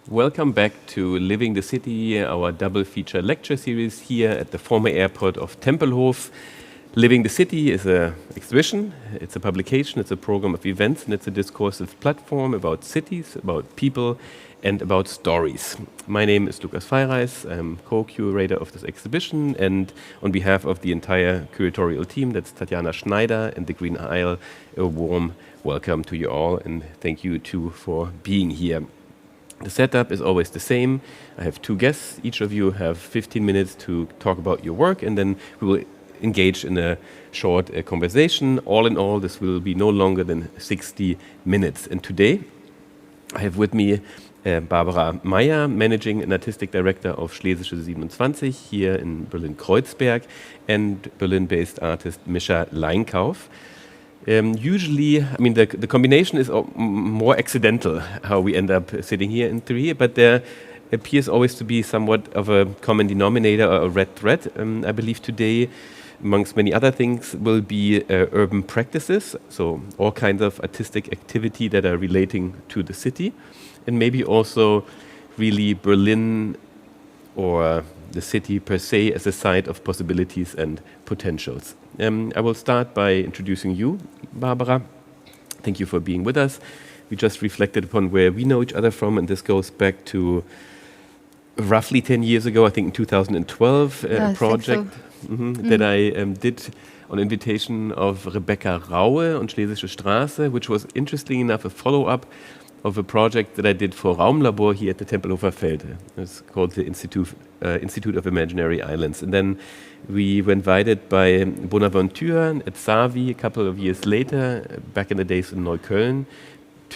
Welcome back to Living the City, our double feature lecture series here at the former airport of Tempelhof. Living the City is an exhibition, it's a publication, it's a program of events, and it's a discursive platform about cities, about people, and about stories. My name is Lukas Feireis, I'm co-curator of this exhibition, and on behalf of the entire curatorial team, that's Tatjana Schneider and the Green Isle, a warm welcome to you all, and thank you too for being here. The setup is always the same. I have two guests. Each of you have 15 minutes to talk about your work, and then we will engage in a short conversation. All in all, this will be no longer than 60 minutes. And today, I have with me Barbara Meyer, Managing and Artistic Director of Schlesische 27 here in Berlin-Kreuzberg, and Berlin-based artist Mischa Leinkauf. Usually, I mean, the combination is more accidental, how we end up sitting here in three, but there appears always to be somewhat of a common denominator or a red thread. I believe today, amongst many other things, will be urban practices, so all kinds of artistic activity that are relating to the city, and maybe also really Berlin or the city per se as a site of possibilities and potentials. I will start by introducing you, Barbara. Thank you for being with us. We just reflected upon where we know each other from, and this goes back to roughly 10 years ago, I think in 2012, a project that I did on invitation of Rebecca Raue on Schlesische Straße, which was interesting enough a follow-up of a project that I did for Raumlabor here at the Tempelhofer Felde. It's called the Institute of Imaginary Islands. And then we were invited by Bonaventure at Savi a couple of years later, back in the days in Neukölln.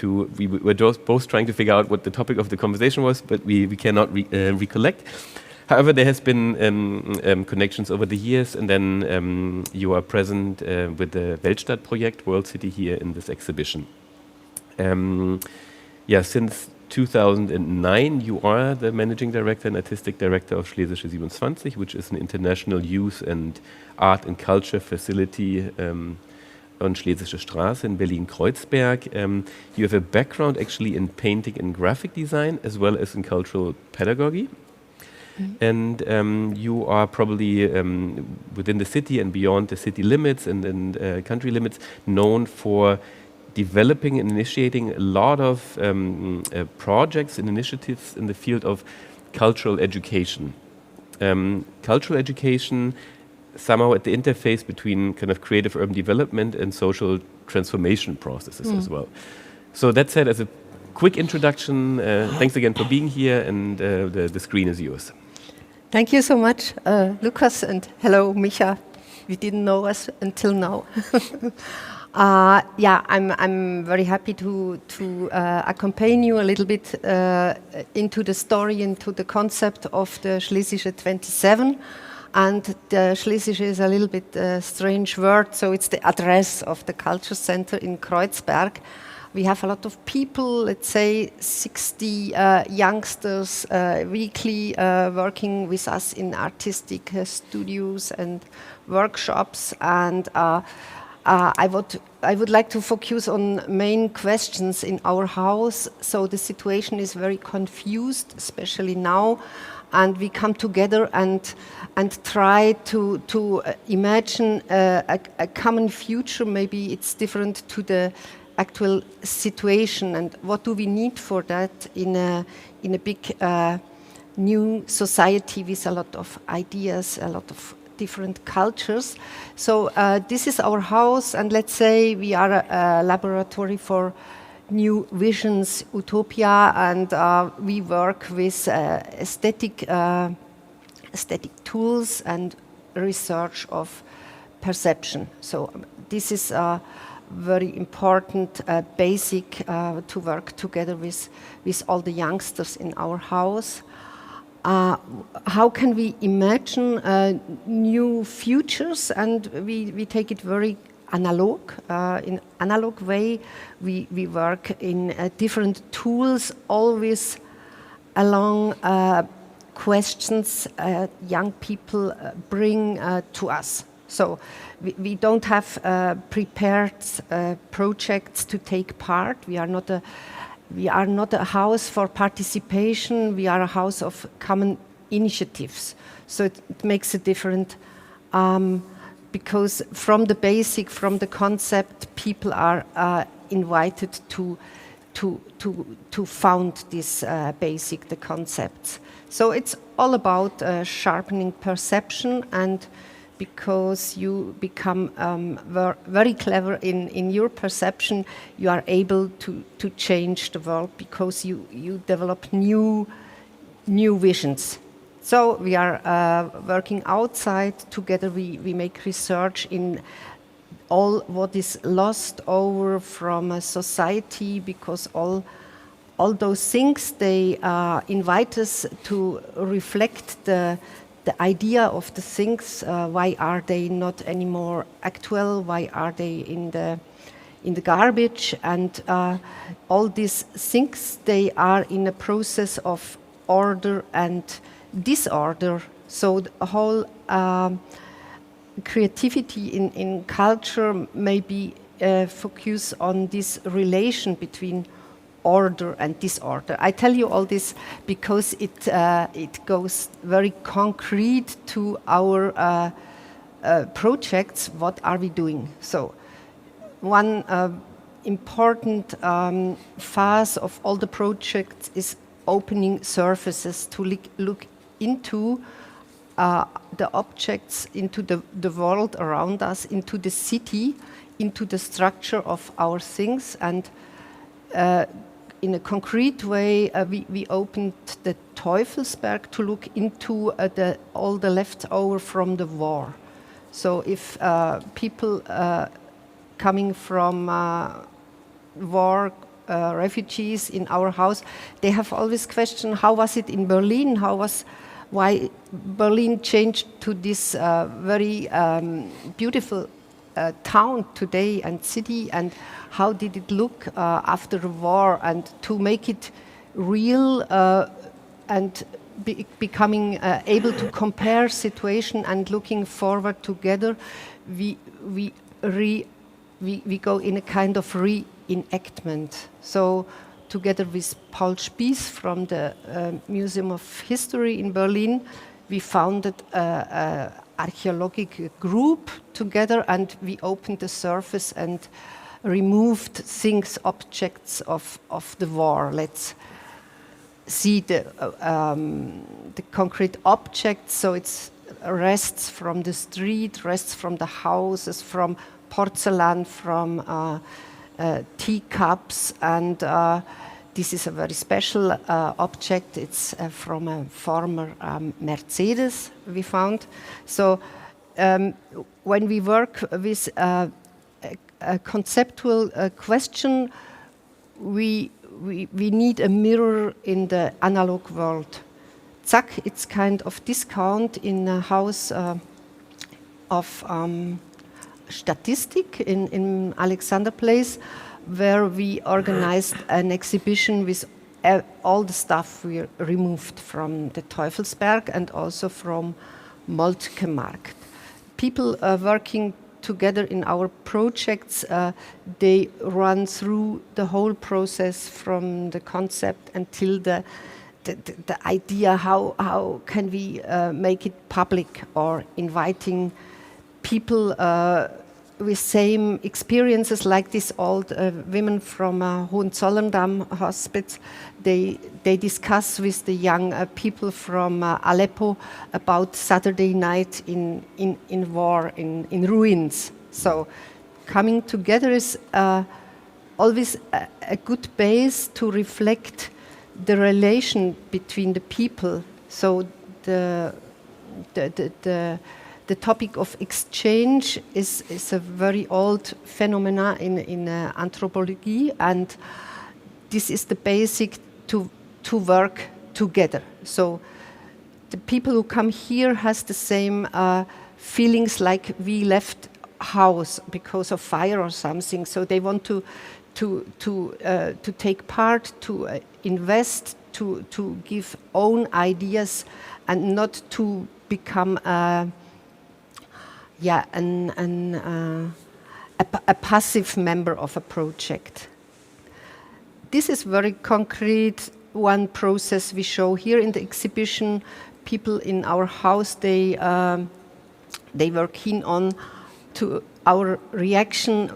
We were both trying to figure out what the topic of the conversation was, but we cannot recollect. However, there has been connections over the years, and then you are present with the Weltstadt project, World City, here in this exhibition. Since 2009, you are the Managing Director and Artistic Director of Schlesische 27, which is an international youth and art and culture facility on Schlesische Straße in Berlin-Kreuzberg. You have a background actually in painting and graphic design, as well as in cultural pedagogy. And you are probably within the city and beyond the city limits and country limits known for developing and initiating a lot of projects and initiatives in the field of cultural education. Cultural education somehow at the interface between kind of creative urban development and social transformation processes as well. So that said, as a quick introduction, thanks again for being here, and the screen is yours. Thank you so much, Lukas, and hello, Micha. You didn't know us until now. I'm very happy to accompany you a little bit into the story, into the concept of the Schlesische 27. And the Schlesische is a little bit a strange word, so it's the address of the culture center in Kreuzberg. We have a lot of people, let's say 60 youngsters weekly working with us in artistic studios and workshops, and I would like to focus on main questions in our house. So the situation is very confused, especially now, and we come together and try to imagine a common future. Maybe it's different to the actual situation, and what do we need for that in a big new society with a lot of ideas, a lot of different cultures. So this is our house, and let's say we are a laboratory for new visions, utopia, and we work with aesthetic tools and research of perception. So this is very important, basic to work together with all the youngsters in our house. How can we imagine new futures? And we take it very analog. In analog way, we work in different tools, always along questions young people bring to us. So we don't have prepared projects to take part. We are not a We are not a house for participation, we are a house of common initiatives. So it makes a difference because from the basic, from the concept, people are invited to found this basic, the concepts. So it's all about sharpening perception, and because you become very clever in your perception, you are able to change the world because you develop new visions. So we are working outside together. We make research in all what is lost over from a society, because all those things, they invite us to reflect the idea of the things. Why are they not anymore actual? Why are they in the garbage? And all these things, they are in a process of order and disorder. So the whole creativity in culture maybe focus on this relation between order and disorder. I tell you all this because it goes very concrete to our projects. What are we doing? So one important phase of all the projects is opening surfaces to look into the objects, into the world around us, into the city, into the structure of our things. And in a concrete way, we opened the Teufelsberg to look into all the leftover from the war. So if people coming from war, refugees in our house, they have always questioned, how was it in Berlin? Why Berlin changed to this very beautiful town today and city, and how did it look after the war? And to make it real and becoming able to compare situation and looking forward together, we go in a kind of reenactment. So together with Paul Spies from the Museum of History in Berlin, we founded an archaeological group together, and we opened the surface and removed things, objects of the war. Let's see the concrete objects. So it's rests from the street, rests from the houses, from porcelain, from teacups, and this is a very special object. It's from a former Mercedes we found. So when we work with a conceptual question, we need a mirror in the analog world. Zack, it's kind of discount in a house of Statistik in Alexanderplatz, where we organized an exhibition with all the stuff we removed from the Teufelsberg and also from Moltkemarkt. People working together in our projects, they run through the whole process from the concept until the idea, how can we make it public, or inviting people with same experiences, like this old women from Hohenzollern hospital. They discuss with the young people from Aleppo about Saturday night in war, in ruins. So coming together is always a good base to reflect the relation between the people. So the topic of exchange is a very old phenomena in anthropology, and this is the basic to work together. So the people who come here has the same feelings like we left house because of fire or something. So they want to take part, to invest, to give own ideas, and not to become a passive member of a project. this is very concrete one process we show here in the exhibition. People in our house, they were keen on to our reaction.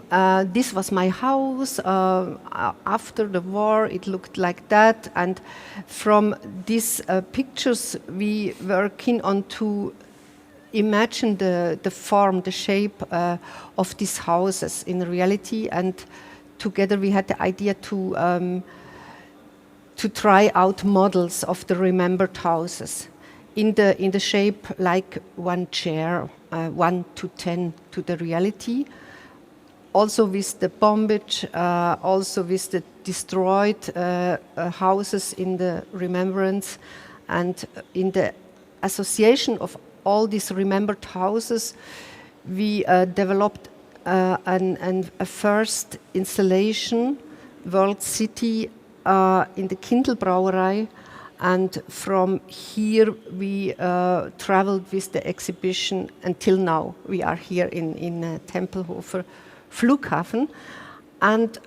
This was my house. After the war, it looked like that. And from these pictures, we were keen on to imagine the form, the shape of these houses in reality. And together we had the idea to try out models of the remembered houses in the shape like one chair, 1 to 10 to the reality. Also with the bombage, also with the destroyed houses in the remembrance, and in the association of all these remembered houses, we developed a first installation, World City, in the Kindelbrauerei, and from here we traveled with the exhibition until now. We are here in Tempelhofer Flughafen, and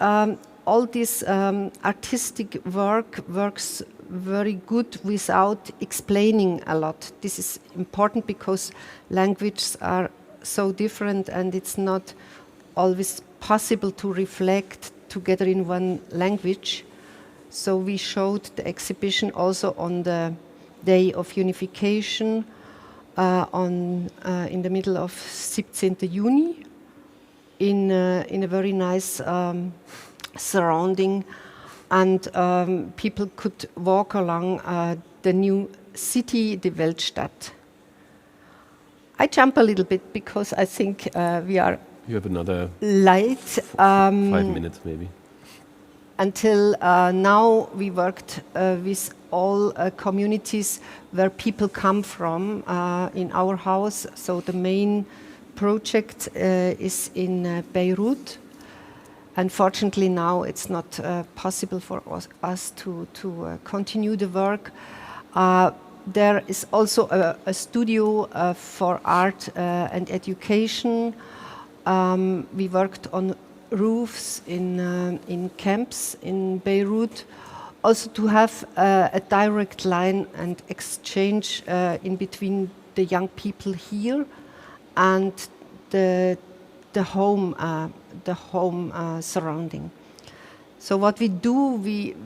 all this artistic works very good without explaining a lot. This is important because languages are so different, and it's not always possible to reflect together in one language. So we showed the exhibition also on the day of unification in the middle of 17. Juni in a very nice surrounding, and people could walk along the new city, the Weltstadt. I jump a little bit because I think we are You have another late. 5 minutes maybe. Until now, we worked with all communities where people come from in our house. So the main project is in Beirut. Unfortunately, now it's not possible for us to continue the work. There is also a studio for art and education. We worked on roofs in camps in Beirut, also to have a direct line and exchange in between the young people here and the home surrounding. So what we do,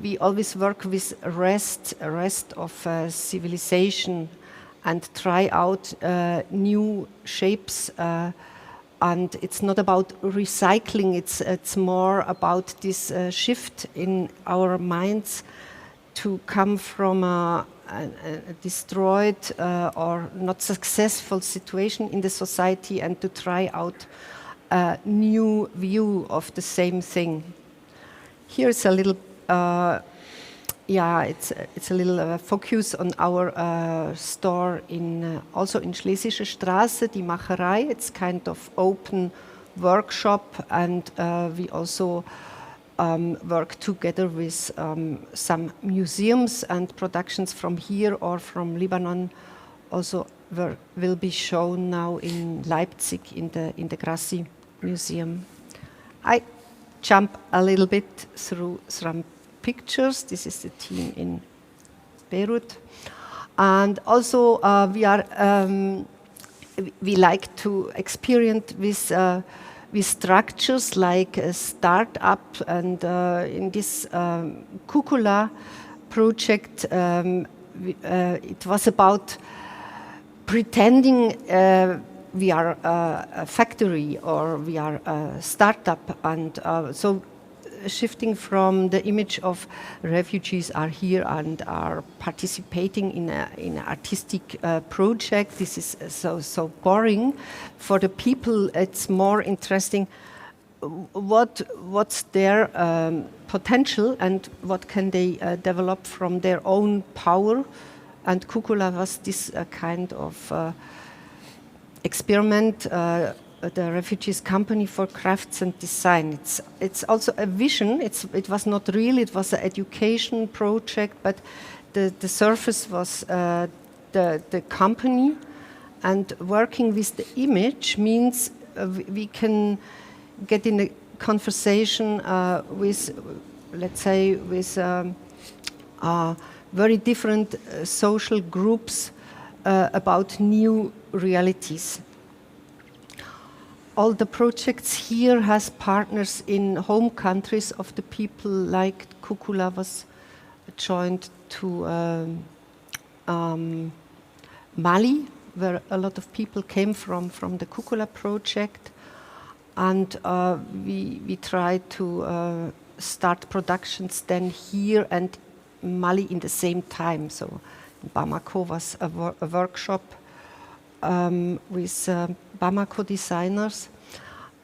we always work with rest of civilization, and try out new shapes. And it's not about recycling, it's more about this shift in our minds to come from a destroyed or not successful situation in the society and to try out a new view of the same thing. Here's a little, it's a little focus on our store also in Schlesische Straße, die Macherei. It's kind of open workshop, and we also work together with some museums, and productions from here or from Lebanon also will be shown now in Leipzig in the Grassi Museum. I jump a little bit through some pictures. This is the team in Beirut, and also we like to experiment with structures like a startup, and in this Cupola project it was about pretending we are a factory or we are a startup, and so shifting from the image of refugees are here and are participating in an artistic project. This is so boring. For the people, it's more interesting what's their potential and what can they develop from their own power. And Cupola was this kind of experiment, the Refugees Company for Crafts and Design. It's also a vision. It was not real. It was an education project, but the surface was the company. And working with the image means we can get in a conversation with let's say, with very different social groups about new realities. All the projects here has partners in home countries of the people, like Kukula was joined to Mali, where a lot of people came from the Kukula project. And we tried to start productions then here and Mali in the same time. So Bamako was a workshop with Bamako designers.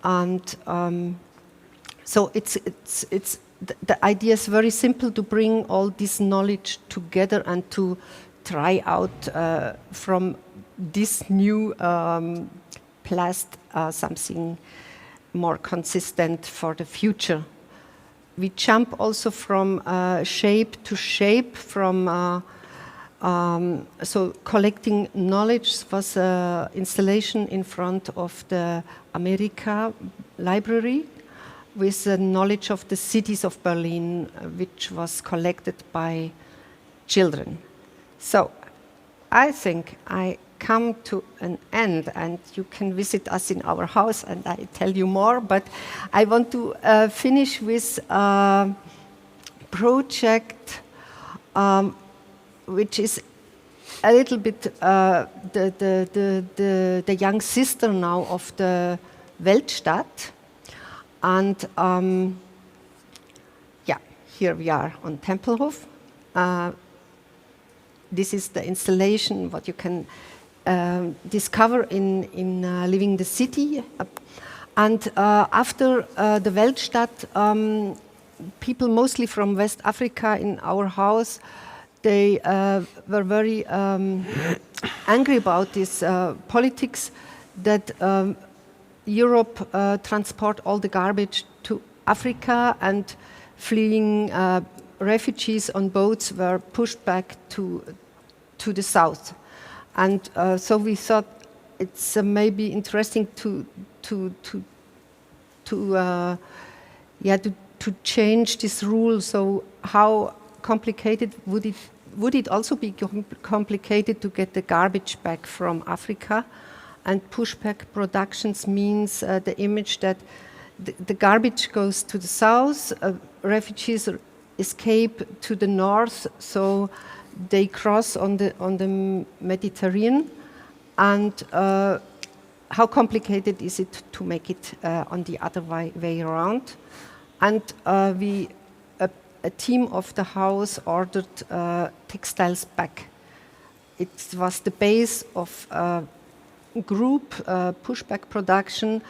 And so the idea is very simple, to bring all this knowledge together and to try out from this new plast something more consistent for the future. We jump also from shape to shape, from so collecting knowledge was an installation in front of the America Library with the knowledge of the cities of Berlin, which was collected by children. So I think I come to an end, and you can visit us in our house and I tell you more, but I want to finish with a project which is a little bit the young sister now of the Weltstadt. And yeah, here we are on Tempelhof. This is the installation, what you can discover in Living the City. And after the Weltstadt, people mostly from West Africa in our house, they were very angry about this politics that Europe transport all the garbage to Africa, and fleeing refugees on boats were pushed back to the south. And so we thought it's maybe interesting to change this rule. So how complicated would it also be complicated to get the garbage back from Africa? And pushback productions means the image that the garbage goes to the south, refugees escape to the north, so they cross on the Mediterranean. And how complicated is it to make it on the other way around? And a team of the house ordered textiles back. It was the base of a group, pushback production,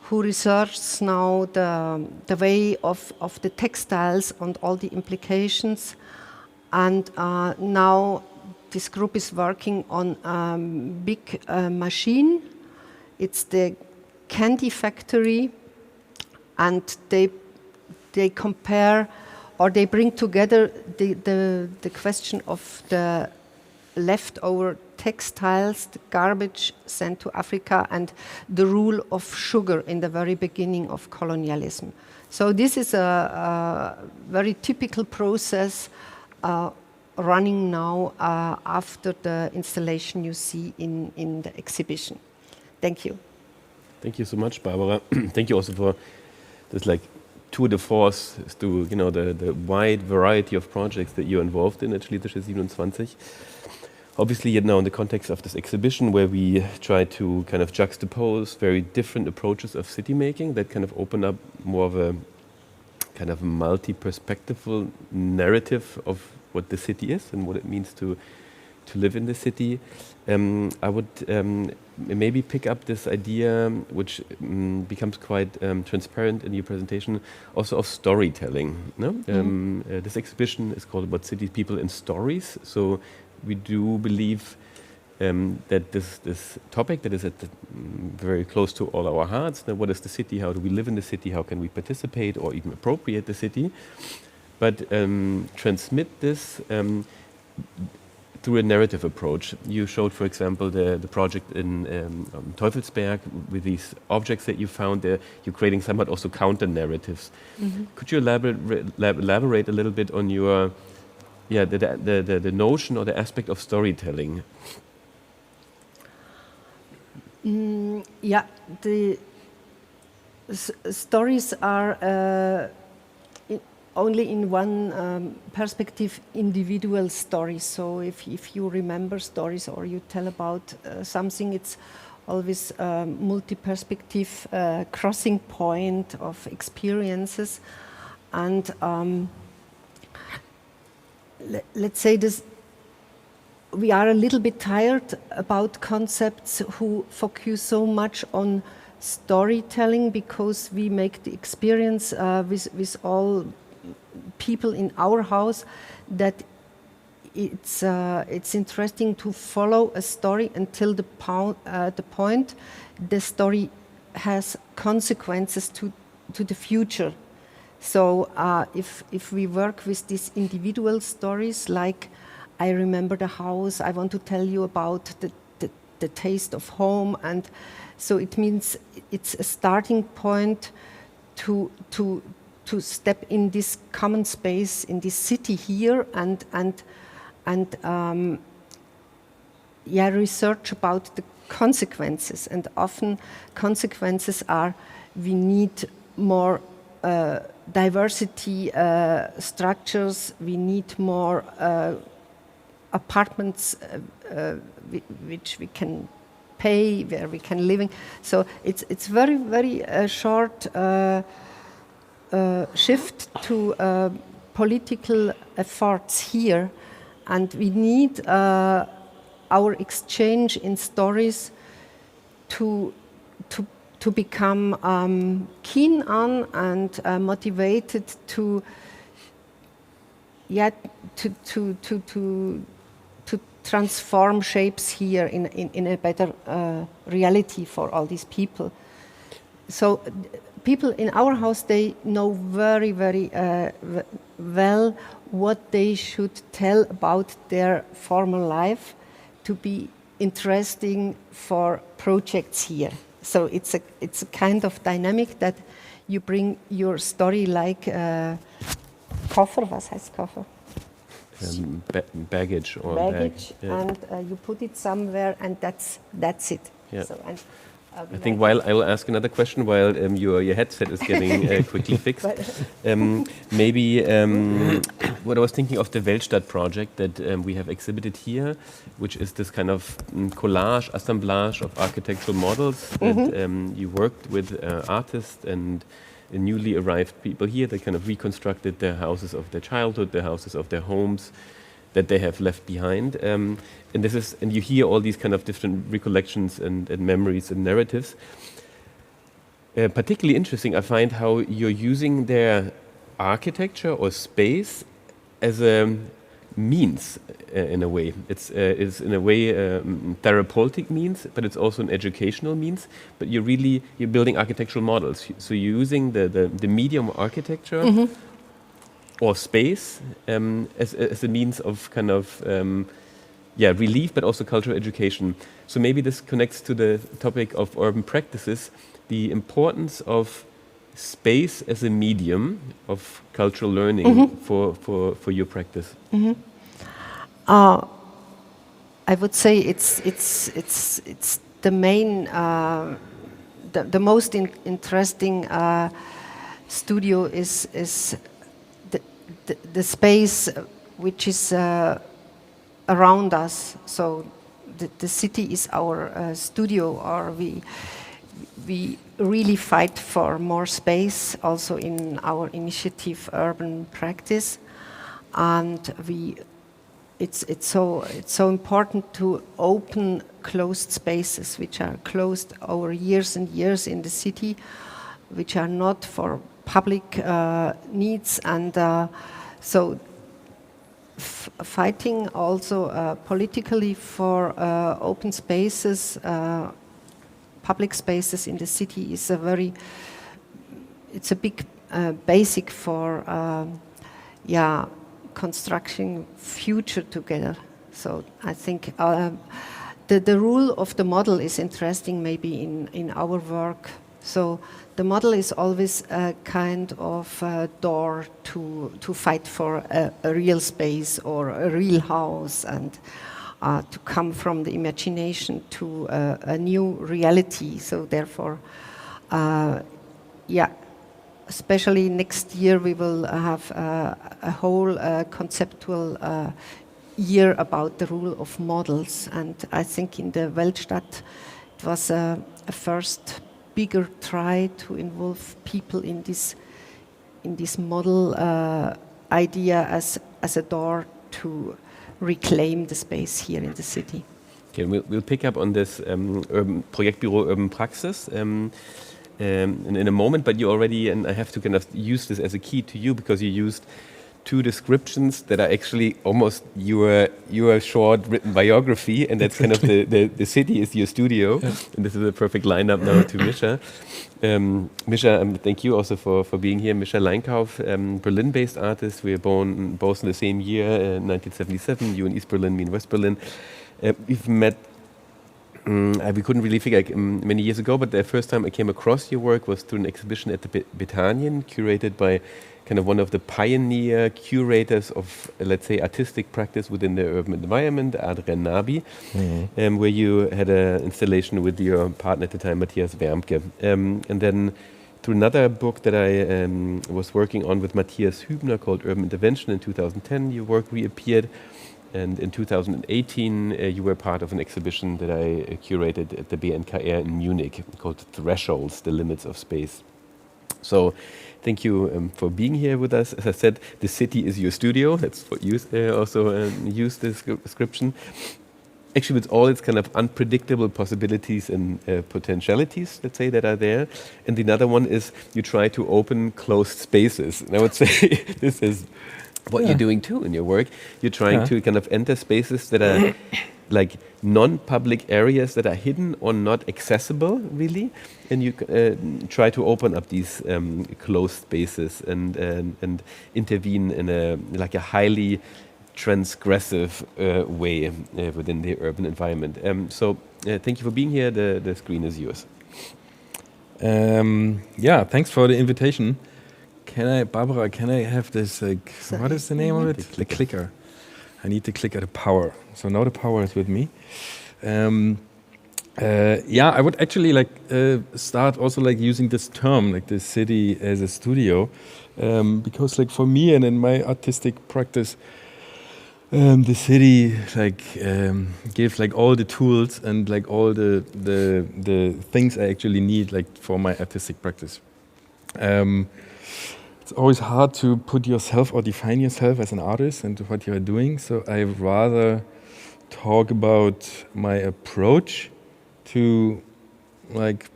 who researches now the way of the textiles and all the implications. And now this group is working on a big machine. It's the candy factory, and they compare, or they bring together the question of the leftover textiles, the garbage sent to Africa, and the rule of sugar in the very beginning of colonialism. So this is a very typical process running now after the installation you see in the exhibition. Thank you. Thank you so much, Barbara. Thank you also for this tour de force to the wide variety of projects that you're involved in at Schlesische 27. Obviously, now in the context of this exhibition, where we try to kind of juxtapose very different approaches of city making that kind of open up more of a kind of multi-perspectival narrative of what the city is and what it means to live in the city. I would maybe pick up this idea, which becomes quite transparent in your presentation, also of storytelling. No? This exhibition is called About City People in Stories. So we do believe that this topic that is very close to all our hearts, what is the city, how do we live in the city, how can we participate or even appropriate the city, but transmit this through a narrative approach. You showed, for example, the project in Teufelsberg with these objects that you found there. You're creating somewhat also counter narratives. Could you elaborate a little bit on your, the notion or the aspect of storytelling? The stories are only in one perspective, individual stories. So if you remember stories or you tell about something, it's always a multi-perspective crossing point of experiences. And let's say this, we are a little bit tired about concepts who focus so much on storytelling, because we make the experience with all people in our house that it's interesting to follow a story until the point the story has consequences to the future. So if we work with these individual stories, like I remember the house, I want to tell you about the taste of home, and so it means it's a starting point to step in this common space in this city here and research about the consequences. And often consequences are we need more diversity structures, we need more apartments which we can pay, where we can live in. So it's very, very short shift to political efforts here, and we need our exchange in stories to become keen on and motivated to transform shapes here in a better reality for all these people. So people in our house, they know very, very well what they should tell about their former life to be interesting for projects here. So it's a kind of dynamic that you bring your story like Koffer. Was heißt Koffer? Baggage or baggage, bag. Yeah. And you put it somewhere, and that's it. Yeah. So, and, I think while I will ask another question while your headset is getting quickly fixed. Maybe what I was thinking of the Weltstadt project that we have exhibited here, which is this kind of collage, assemblage of architectural models that you worked with artists and newly arrived people here that kind of reconstructed their houses of their childhood, their houses of their homes that they have left behind. And you hear all these kind of different recollections and memories and narratives. Particularly interesting, I find how you're using their architecture or space as a means in a way. It's in a way therapeutic means, but it's also an educational means. But you're building architectural models. So you're using the medium of architecture or space as a means of kind of relief, but also cultural education. So maybe this connects to the topic of urban practices, the importance of space as a medium of cultural learning for your practice. I would say it's the main, the most interesting studio is the space which is around us. So the city is our studio, or we really fight for more space also in our initiative Urban Practice, and it's so important to open closed spaces which are closed over years and years in the city, which are not for public needs, and so fighting also politically for open spaces, public spaces in the city is it's a big basic for constructing future together. So I think the rule of the model is interesting maybe in our work. So the model is always a kind of door to fight for a real space or a real house, and to come from the imagination to a new reality. So therefore, especially next year we will have a whole conceptual year about the rule of models, and I think in the Weltstadt it was a first bigger try to involve people in this model idea as a door to reclaim the space here in the city. Okay, we'll pick up on this Projektbüro Urban Praxis in a moment, but you already, and I have to kind of use this as a key to you because you used two descriptions that are actually almost your short written biography, and that's kind of the city is your studio, and this is a perfect lineup now to Mischa. Mischa, thank you also for being here. Mischa Leinkauf, Berlin-based artist. We were born both in the same year, 1977. You in East Berlin, me in West Berlin. We've met. We couldn't really figure many years ago, but the first time I came across your work was through an exhibition at the Bethanien, curated by kind of one of the pioneer curators of, let's say, artistic practice within the urban environment, Adrian Nabi, where you had an installation with your partner at the time, Matthias Wermke. And then through another book that I was working on with Matthias Hübner called Urban Intervention in 2010, your work reappeared. And in 2018, you were part of an exhibition that I curated at the BNKR in Munich called Thresholds, the Limits of Space. So thank you for being here with us. As I said, the city is your studio. That's what you also used this description. Actually, with all its kind of unpredictable possibilities and potentialities, let's say, that are there. And the other one is you try to open closed spaces. And I would say this is what you're doing too in your work. You're trying to kind of enter spaces that are like non-public areas that are hidden or not accessible, really, and you try to open up these closed spaces and intervene in a highly transgressive way within the urban environment. So thank you for being here. The screen is yours. Thanks for the invitation. Barbara, can I have this, what is the name of it? The clicker. I need the clicker, the power. So now the power is with me. I would actually start also using this term, like the city as a studio, because for me and in my artistic practice, the city gives all the tools and all the things I actually need for my artistic practice. It's always hard to put yourself or define yourself as an artist and what you're doing. So I rather talk about my approach to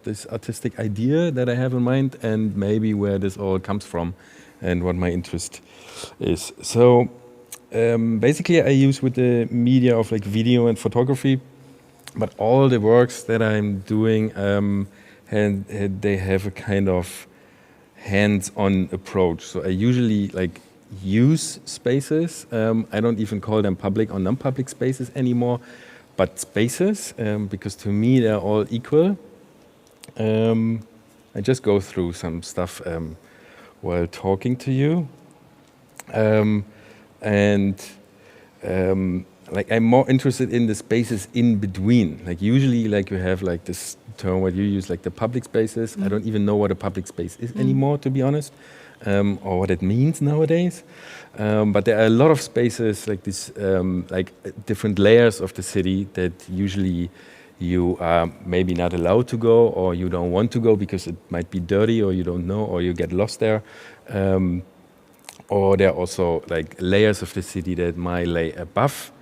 this artistic idea that I have in mind and maybe where this all comes from and what my interest is. So basically I use with the media of video and photography, but all the works that I'm doing, and they have a kind of hands-on approach. So I usually use spaces. I don't even call them public or non-public spaces anymore, but spaces, because to me they're all equal. I just go through some stuff while talking to you. I'm more interested in the spaces in between. Usually you have this term what you use, the public spaces. I don't even know what a public space is anymore, to be honest, or what it means nowadays. But there are a lot of spaces different layers of the city that usually you are maybe not allowed to go, or you don't want to go because it might be dirty, or you don't know, or you get lost there. Or there are also layers of the city that might lay above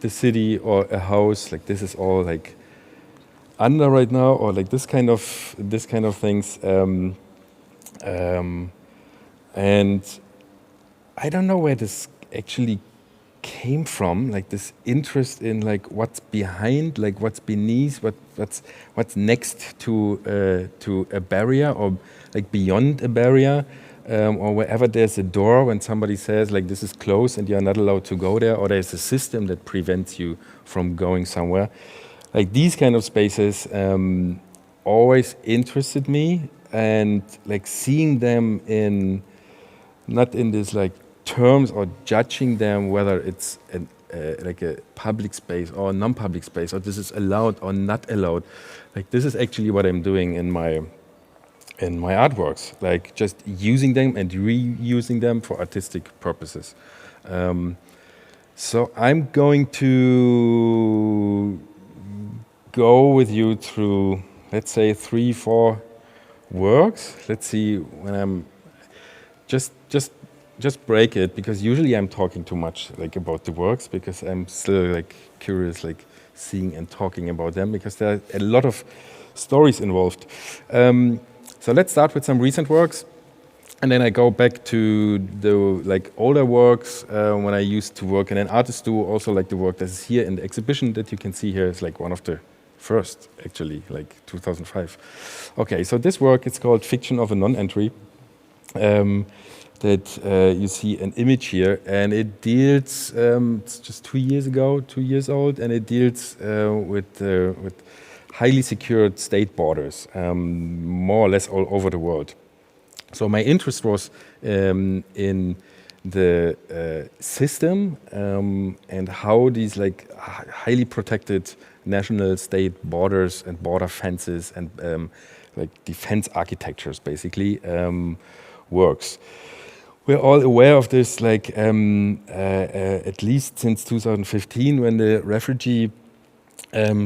the city or a house. This is all under right now, or this kind of things. And I don't know where this actually came from. This interest in what's behind, what's beneath, what's next to a barrier or beyond a barrier. or wherever there's a door when somebody says like this is closed and you're not allowed to go there, or there's a system that prevents you from going somewhere. Like these kind of spaces always interested me, and like seeing them in, not in this like terms or judging them whether it's like a public space or a non-public space, or this is allowed or not allowed. Like this is actually what I'm doing in my artworks, like just using them and reusing them for artistic purposes. So I'm going to go with you through, let's say, 3-4 works. Let's see when I'm just break it, because usually I'm talking too much like about the works, because I'm still like curious, like seeing and talking about them, because there are a lot of stories involved. So let's start with some recent works, and then I go back to the like older works when I used to work in an art studio. Also like the work that is here in the exhibition that you can see here is like one of the first, actually, like 2005. Okay, so this work, it's called Fiction of a Non-Entry. That you see an image here, and it deals, it's just 2 years ago, 2 years old, and it deals with highly secured state borders, more or less all over the world. So my interest was in the system and how these like highly protected national state borders and border fences and like defense architectures basically works. We're all aware of this, like at least since 2015, when the refugee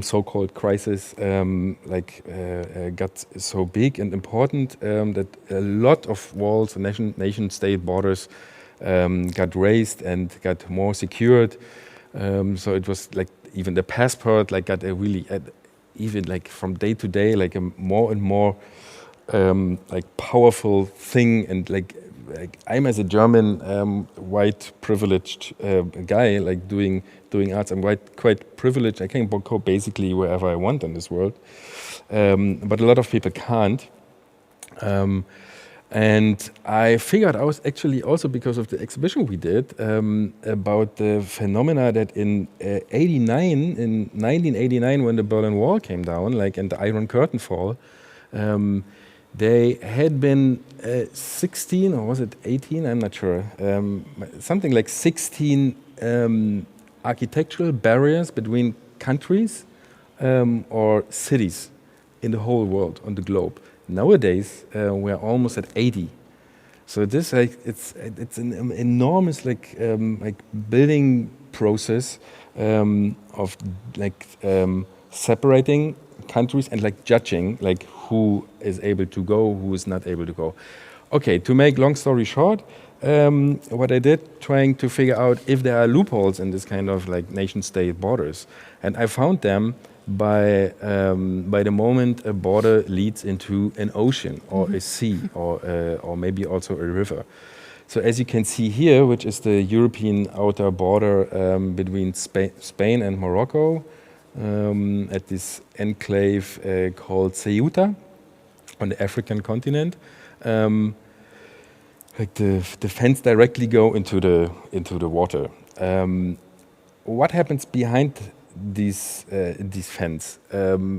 so-called crisis got so big and important that a lot of walls, nation-state borders got raised and got more secured. So it was like even the passport like got a really even like from day to day like a more and more like powerful thing, and like I'm as a German white privileged guy like doing arts. I'm quite privileged. I can go basically wherever I want in this world, but a lot of people can't. And I figured out actually also because of the exhibition we did about the phenomena that in 1989, when the Berlin Wall came down, like and the Iron Curtain fall. They had been 16, or was it 18? I'm not sure. Something like 16 architectural barriers between countries or cities in the whole world, on the globe. Nowadays, we're almost at 80. So this, like, it's an enormous like building process of like separating countries and like judging like who is able to go, who is not able to go. Okay, to make long story short, what I did, trying to figure out if there are loopholes in this kind of like nation-state borders, and I found them by the moment a border leads into an ocean or a sea or maybe also a river. So as you can see here, which is the European outer border between Spain and Morocco, at this enclave called Ceuta on the African continent. Like the fence directly go into the water. What happens behind these fence?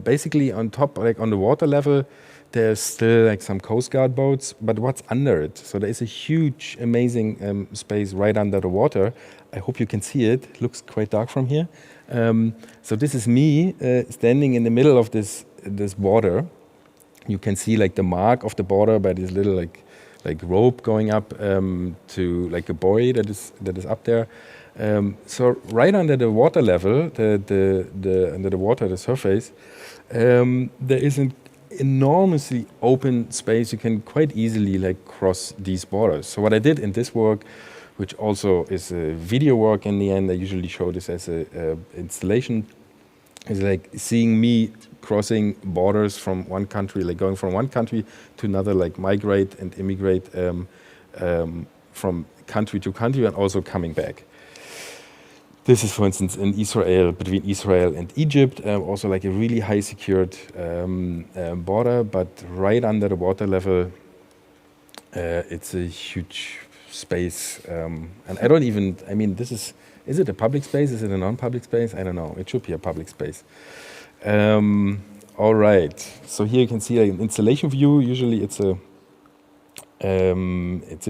Basically, on top, like on the water level, there's still like some Coast Guard boats, but what's under it? So there is a huge, amazing space right under the water. I hope you can see it. It looks quite dark from here. So this is me standing in the middle of this border. You can see like the mark of the border by this little like rope going up to like a buoy that is up there. So right under the water level, under the water, the surface, there is an enormously open space. You can quite easily like cross these borders. So what I did in this work, which also is a video work in the end, I usually show this as a installation, is like seeing me crossing borders from one country, like going from one country to another, like migrate and immigrate from country to country and also coming back. This is, for instance, in Israel, between Israel and Egypt, also like a really high secured border, but right under the water level, It's a huge space, and I don't even. I mean, is it a public space? Is it a non-public space? I don't know. It should be a public space. All right. So here you can see an installation view. Usually, it's a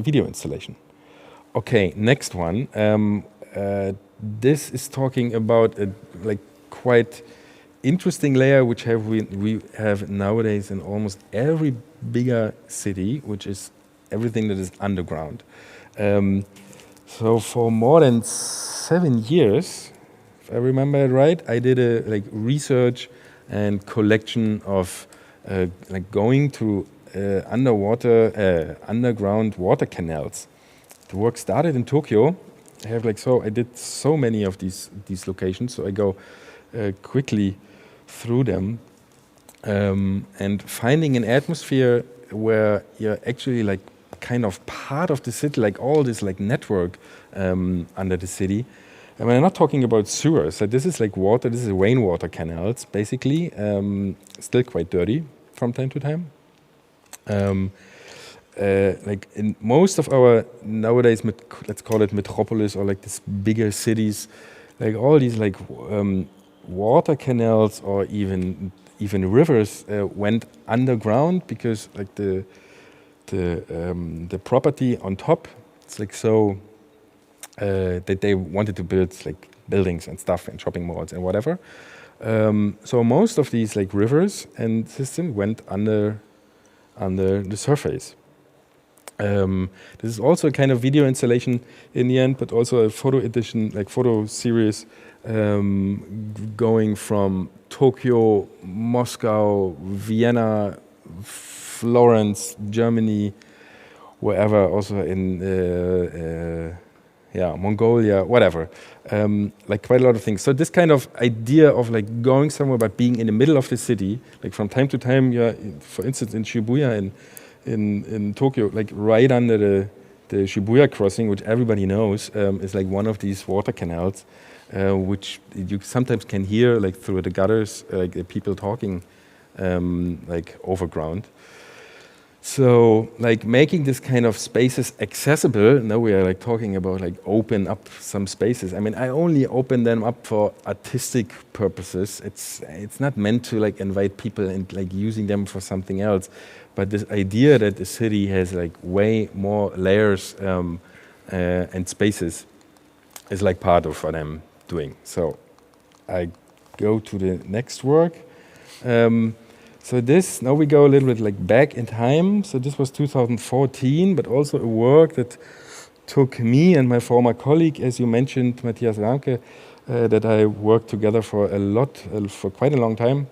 video installation. Okay, next one. This is talking about a quite interesting layer which we have nowadays in almost every bigger city, which is everything that is underground. So for more than 7 years, if I remember it right, I did a research and collection of going to underground water canals. The work started in Tokyo. I did so many of these locations, so I go quickly through them, and finding an atmosphere where you're actually kind of part of the city, all this network under the city. And we're not talking about sewers. So this is water. This is rainwater canals, basically, still quite dirty from time to time. In most of our nowadays, let's call it metropolis or these bigger cities, all these water canals or even rivers went underground because the property on top, it's so that they wanted to build buildings and stuff and shopping malls and whatever. So most of these rivers and systems went under the surface. This is also a kind of video installation in the end, but also a photo edition, photo series, going from Tokyo, Moscow, Vienna, Florence, Germany, wherever, also in Mongolia, whatever. Quite a lot of things. So this kind of idea of going somewhere but being in the middle of the city, from time to time, for instance in Shibuya in Tokyo, right under the Shibuya crossing, which everybody knows, is one of these water canals, which you sometimes can hear through the gutters, the people talking overground. So making this kind of spaces accessible. Now we are talking about open up some spaces. I mean, I only open them up for artistic purposes. It's not meant to invite people and using them for something else. But this idea that the city has way more layers and spaces is part of what I'm doing. So I go to the next work. So now we go a little bit back in time. So this was 2014, but also a work that took me and my former colleague, as you mentioned, Matthias Ramke, that I worked together for quite a long time.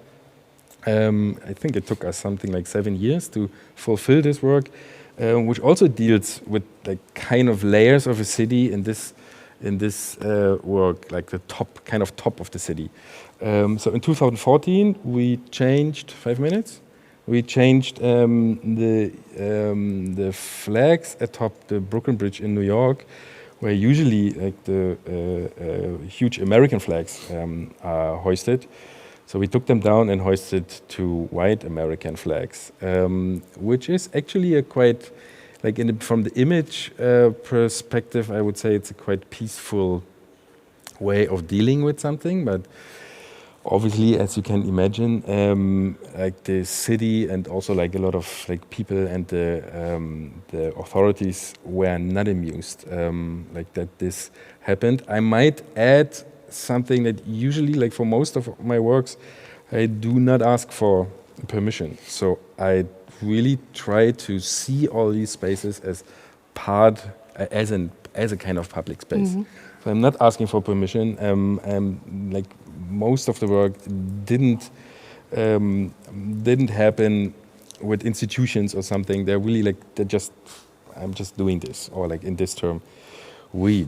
I think it took us something 7 years to fulfill this work, which also deals with kind of layers of a city in this work, the top of the city. So in 2014, we changed 5 minutes. We changed the flags atop the Brooklyn Bridge in New York, where usually the huge American flags are hoisted. So we took them down and hoisted 2 white American flags, which is actually a quite, from the image perspective, I would say it's a quite peaceful way of dealing with something. But obviously, as you can imagine, the city and also a lot of people and the authorities were not amused that this happened. I might add something that usually, for most of my works, I do not ask for permission. So I really try to see all these spaces as as a kind of public space. Mm-hmm. So I'm not asking for permission. Most of the work didn't happen with institutions or something. They're really I'm just doing this, or in this term, we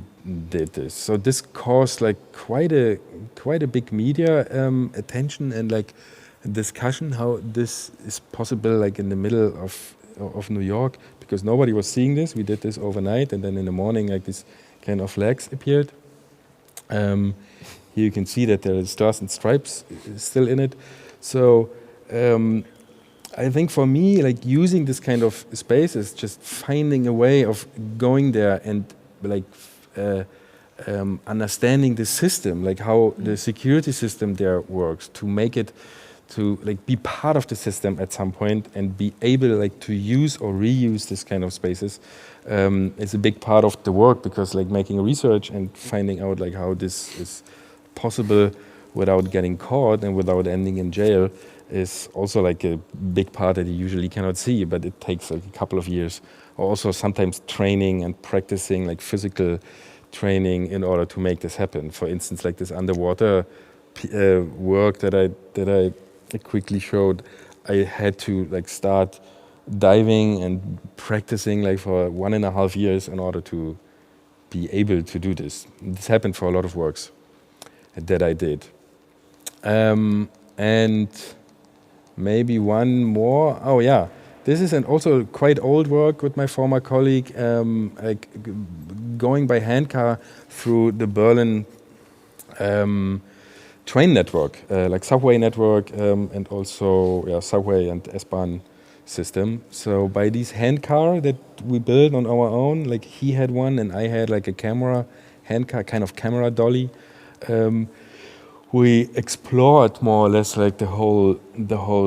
did this. So this caused quite a big media attention and discussion how this is possible in the middle of New York, because nobody was seeing this. We did this overnight, and then in the morning this kind of flags appeared. Here you can see that there are stars and stripes still in it. So I think for me, like using this kind of space is just finding a way of going there and like understanding the system, like how the security system there works, to make it to like be part of the system at some point and be able like to use or reuse this kind of spaces. It's a big part of the work, because like making research and finding out like how this is possible without getting caught and without ending in jail is also like a big part that you usually cannot see, but it takes like a couple of years. Also sometimes training and practicing, like physical training, in order to make this happen. For instance, like this underwater work that I quickly showed, I had to like start diving and practicing like for 1.5 years in order to be able to do this. This happened for a lot of works that I did. And maybe one more. Oh yeah, this is an also quite old work with my former colleague, like going by handcar through the Berlin train network, like subway network, and also subway and S-Bahn system. So by these handcar that we built on our own, like he had one and I had like a camera, handcar, kind of camera dolly. We explored more or less like the whole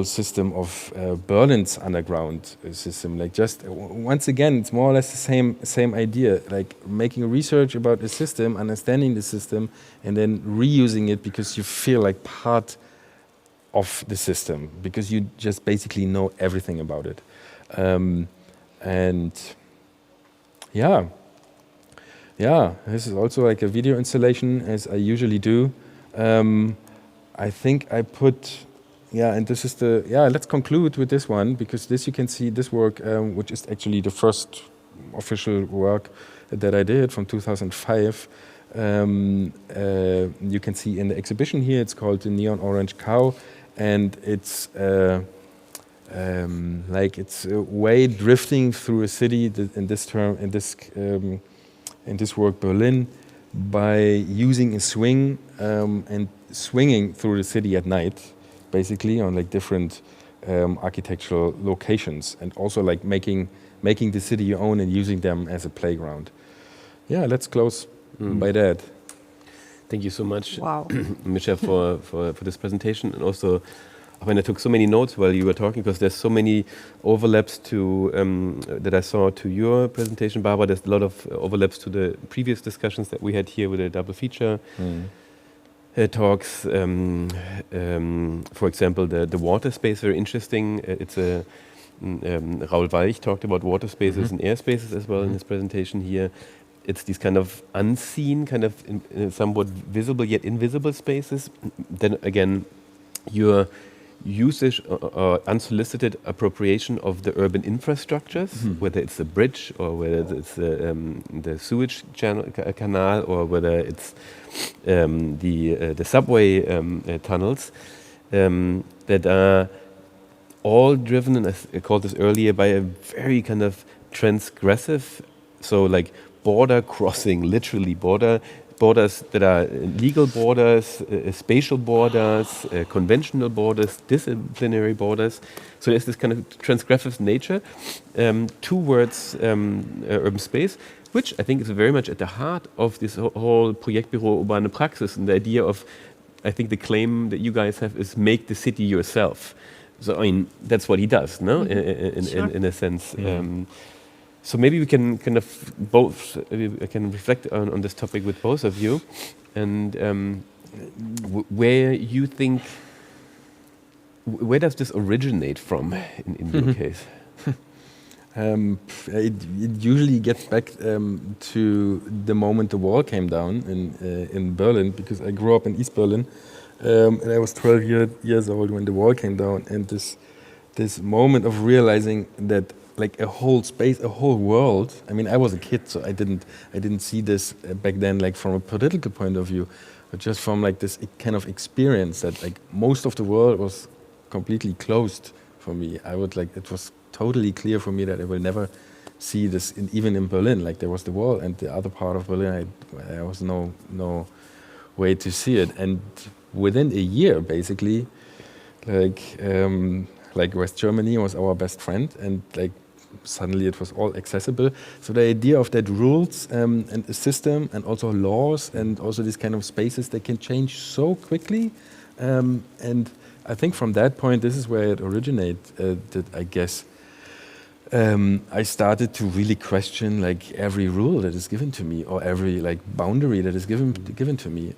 system of Berlin's underground system. Like just once again, it's more or less the same idea. Like making research about the system, understanding the system, and then reusing it because you feel like part of the system, because you just basically know everything about it. And yeah, this is also like a video installation, as I usually do. I think I put, and this is let's conclude with this one, because this you can see this work, which is actually the first official work that I did from 2005. You can see in the exhibition here, it's called the Neon Orange Cow, and it's like it's a way drifting through a city, in this work Berlin, by using a swing and swinging through the city at night, basically on like different architectural locations, and also like making the city your own and using them as a playground. Yeah, let's close by that. Thank you so much, Wow. Mischa, for this presentation, and also when I took so many notes while you were talking, because there's so many overlaps to that I saw to your presentation, Barbara. There's a lot of overlaps to the previous discussions that we had here with the double feature talks. For example, the water space, very interesting. It's a Raoul Walch talked about water spaces and air spaces as well in his presentation here. It's these kind of unseen, kind of somewhat visible yet invisible spaces. Then again, your usage or unsolicited appropriation of the urban infrastructures, whether it's the bridge or whether it's the sewage canal, or whether it's the subway tunnels, that are all driven, and I called this earlier, by a very kind of transgressive, so like border crossing, literally borders that are legal borders, spatial borders, conventional borders, disciplinary borders. So there's this kind of transgressive nature towards urban space, which I think is very much at the heart of this whole Projektbüro Urbane Praxis, and the idea of, I think the claim that you guys have is make the city yourself. So I mean, that's what he does, no? In a sense. So maybe we can kind of both, I can reflect on this topic with both of you, and where you think, where does this originate from in your case? It usually gets back to the moment the wall came down in Berlin, because I grew up in East Berlin, and I was 12 years old when the wall came down, and this moment of realizing that like a whole space, a whole world. I mean, I was a kid, so I didn't see this back then, like from a political point of view, but just from like this kind of experience that like most of the world was completely closed for me. It was totally clear for me that I will never see this, even in Berlin. Like there was the wall, and the other part of Berlin, there was no way to see it. And within a year, basically, like like West Germany was our best friend, and like suddenly it was all accessible. So the idea of that rules and a system and also laws and also these kind of spaces, they can change so quickly. And I think from that point, this is where it originated, I guess. I started to really question like every rule that is given to me or every like boundary that is given to me.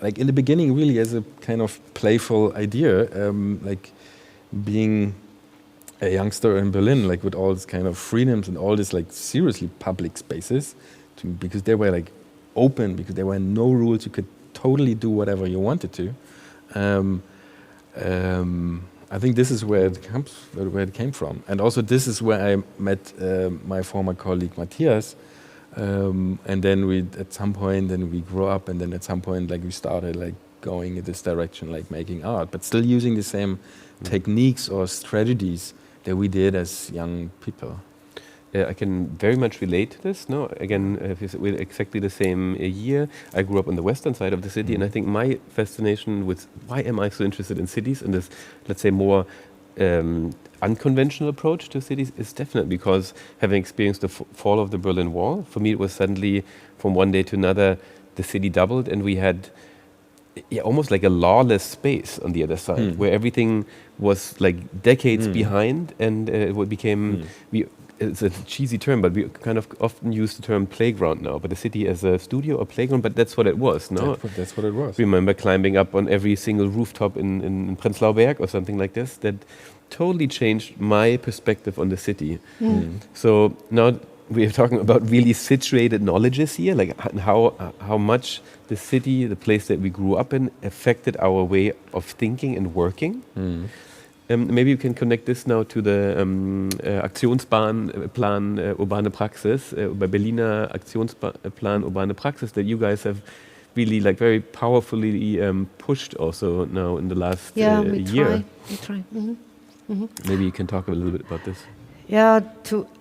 Like in the beginning, really as a kind of playful idea, like being a youngster in Berlin, like with all this kind of freedoms and all this like seriously public spaces, because they were like open, because there were no rules, you could totally do whatever you wanted to. I think this is where it came from, and also this is where I met my former colleague Matthias, and then we at some point then we grew up, and then at some point like we started like going in this direction, like making art, but still using the same techniques or strategies that we did as young people. Yeah, I can very much relate to this. No, again, we're exactly the same year. I grew up on the western side of the city, and I think my fascination with why am I so interested in cities and this, let's say, more unconventional approach to cities is definitely because having experienced the fall of the Berlin Wall, for me it was suddenly from one day to another the city doubled, and we had almost like a lawless space on the other side, where everything was like decades behind, and it became it's a cheesy term, but we kind of often use the term playground now, but the city as a studio or playground, but that's what it was, no? That's what it was. Remember climbing up on every single rooftop in Prenzlauer Berg or something like this, that totally changed my perspective on the city. So now we're talking about really situated knowledges here, like how much the city, the place that we grew up in, affected our way of thinking and working. Maybe you can connect this now to the Aktionsplan Urbane Praxis, Berliner Aktionsplan Urbane Praxis that you guys have really like very powerfully pushed also now in the last year. We try. Maybe you can talk a little bit about this. Yeah,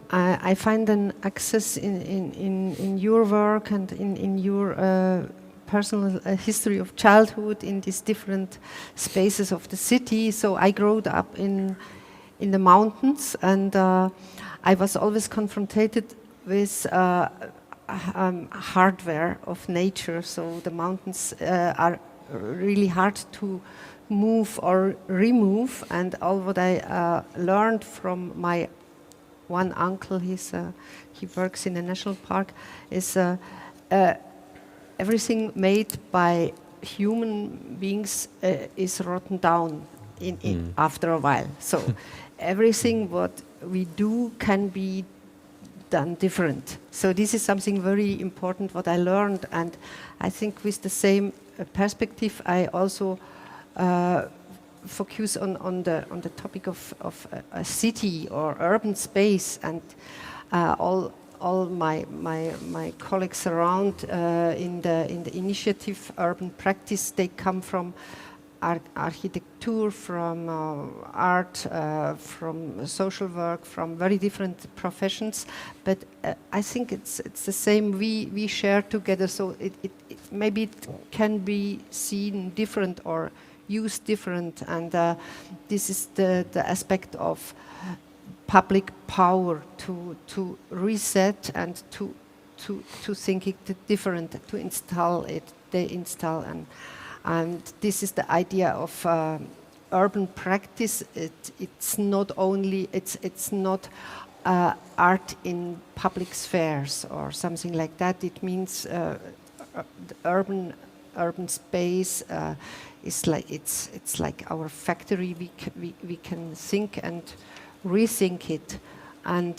I find an access in your work and in your personal history of childhood in these different spaces of the city. So I grew up in the mountains, and I was always confronted with hardware of nature. So the mountains are really hard to move or remove, and all what I learned from my one uncle, he works in a national park, is everything made by human beings is rotten down after a while. So everything what we do can be done different. So this is something very important what I learned, and I think with the same perspective I also focus on the topic of a city or urban space, and all my colleagues around in the initiative Urban Practice, they come from architecture, from art, from social work, from very different professions. But I think it's the same we share together. So maybe it can be seen different or used different, and this is the aspect of public power to reset and to think it different, to install it, they install, and this is the idea of urban practice. It's not only it's not art in public spheres or something like that. It means the urban space is like it's like our factory. We can think and rethink it, and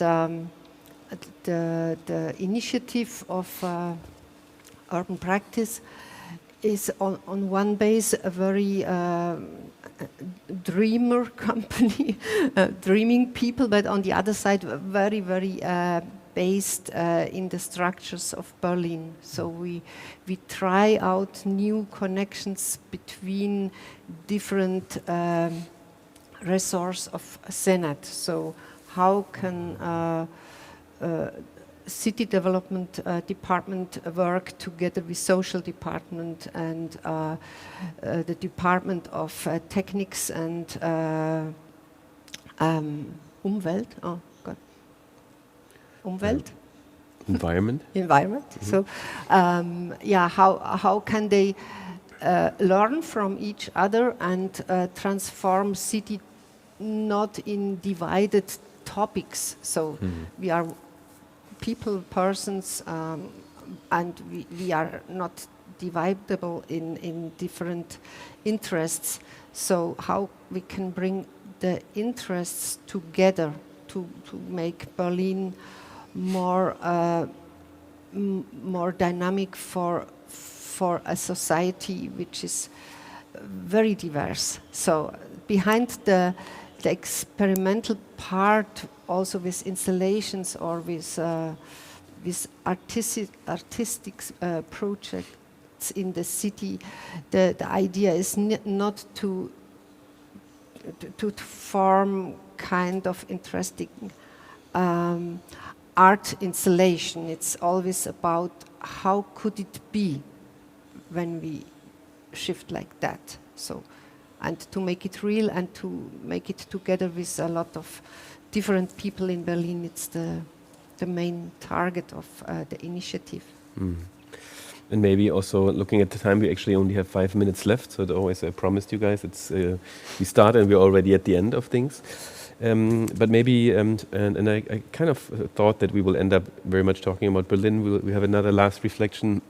the initiative of urban practice is on one base a very dreamer company, dreaming people, but on the other side very based in the structures of Berlin. So we try out new connections between different resource of Senate. So how can city development department work together with social department and the department of techniques and Umwelt. Oh God. Umwelt. Environment. Environment. So, how can they learn from each other and transform city not in divided topics? So we are people, persons, and we are not dividable in different interests. So how we can bring the interests together to make Berlin more dynamic for a society which is very diverse. So behind the experimental part, also with installations or with artistic projects in the city, the idea is not to form kind of interesting art installation. It's always about how could it be when we shift like that. So, and to make it real and to make it together with a lot of different people in Berlin, it's the main target of the initiative. And maybe also looking at the time, we actually only have 5 minutes left. So always I promised you guys, it's we start and we're already at the end of things. But maybe, and I kind of thought that we will end up very much talking about Berlin. We have another last reflection,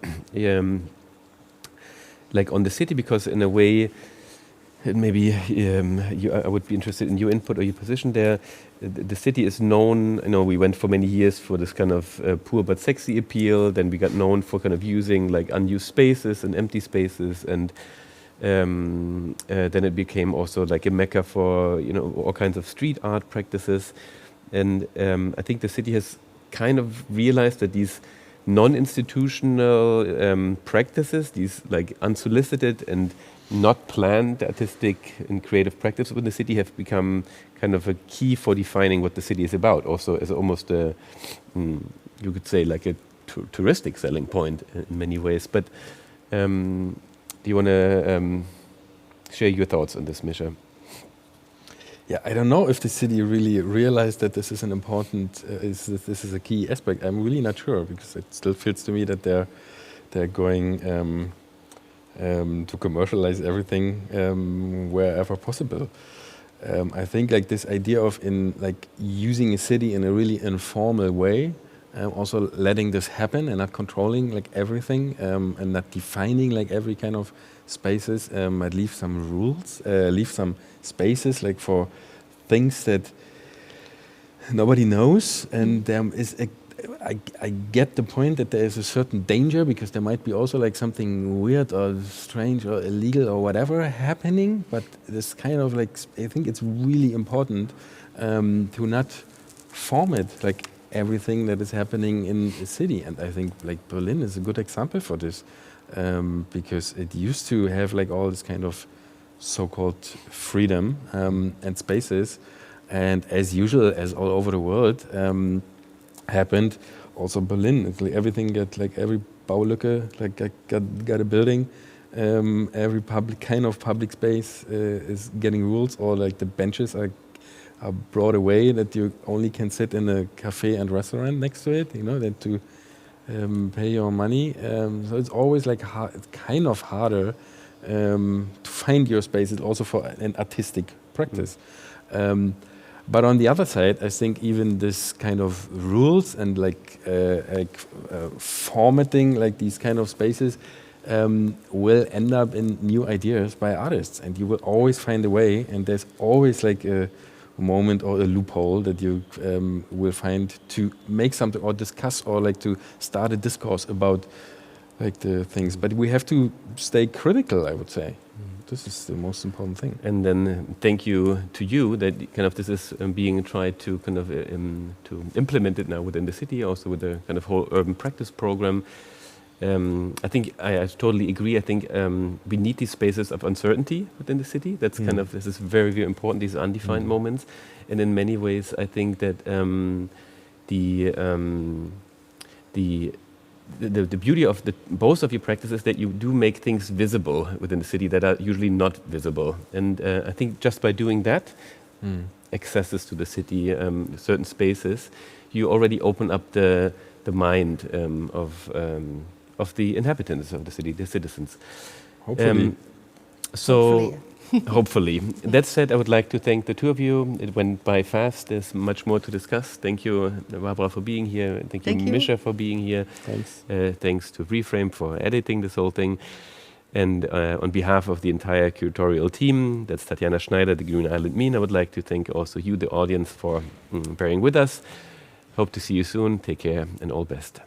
like on the city, because in a way, maybe I would be interested in your input or your position there. The city is known, we went for many years for this kind of poor but sexy appeal. Then we got known for kind of using like unused spaces and empty spaces, and then it became also like a mecca for all kinds of street art practices. And I think the city has kind of realized that these non-institutional practices, these like unsolicited and not planned artistic and creative practices within the city, have become kind of a key for defining what the city is about. Also as almost a, you could say like a touristic selling point in many ways. But do you want to share your thoughts on this, Mischa? Yeah, I don't know if the city really realized that this is an important, this is a key aspect. I'm really not sure, because it still feels to me that they're going to commercialize everything wherever possible. I think like this idea of using a city in a really informal way, also letting this happen and not controlling like everything, and not defining like every kind of spaces, but leave some rules, leave some spaces like for things that nobody knows. And there is I get the point that there is a certain danger, because there might be also like something weird or strange or illegal or whatever happening, but this kind of like, I think it's really important to not format like everything that is happening in the city. And I think like Berlin is a good example for this, because it used to have like all this kind of so-called freedom and spaces, and as usual, as all over the world happened, also Berlin, it's like everything got like every Baulücke like got a building, every public space is getting rules, or like the benches are brought away that you only can sit in a cafe and restaurant next to it, than to pay your money. So it's always like it's kind of harder to find your spaces also for an artistic practice. But on the other side, I think even this kind of rules and formatting like these kind of spaces will end up in new ideas by artists, and you will always find a way, and there's always like a moment or a loophole that you will find to make something or discuss or like to start a discourse about like the things. But we have to stay critical, I would say. This is the most important thing. And then thank you to you that kind of this is being tried to kind of to implement it now within the city, also with the kind of whole urban practice program. I think I totally agree. I think we need these spaces of uncertainty within the city. That's kind of, this is very, very important, these undefined moments. And in many ways, I think that the beauty of both of your practices, that you do make things visible within the city that are usually not visible. And I think just by doing that, accesses to the city, certain spaces, you already open up the mind of the inhabitants of the city, the citizens. Hopefully. So, hopefully. That said, I would like to thank the two of you. It went by fast. There's much more to discuss. Thank you, Barbara, for being here. Thank you, Mischa, for being here. Thanks. Thanks to Reframe for editing this whole thing. And on behalf of the entire curatorial team, that's Tatjana Schneider, the Green Island Mean, I would like to thank also you, the audience, for bearing with us. Hope to see you soon. Take care and all best.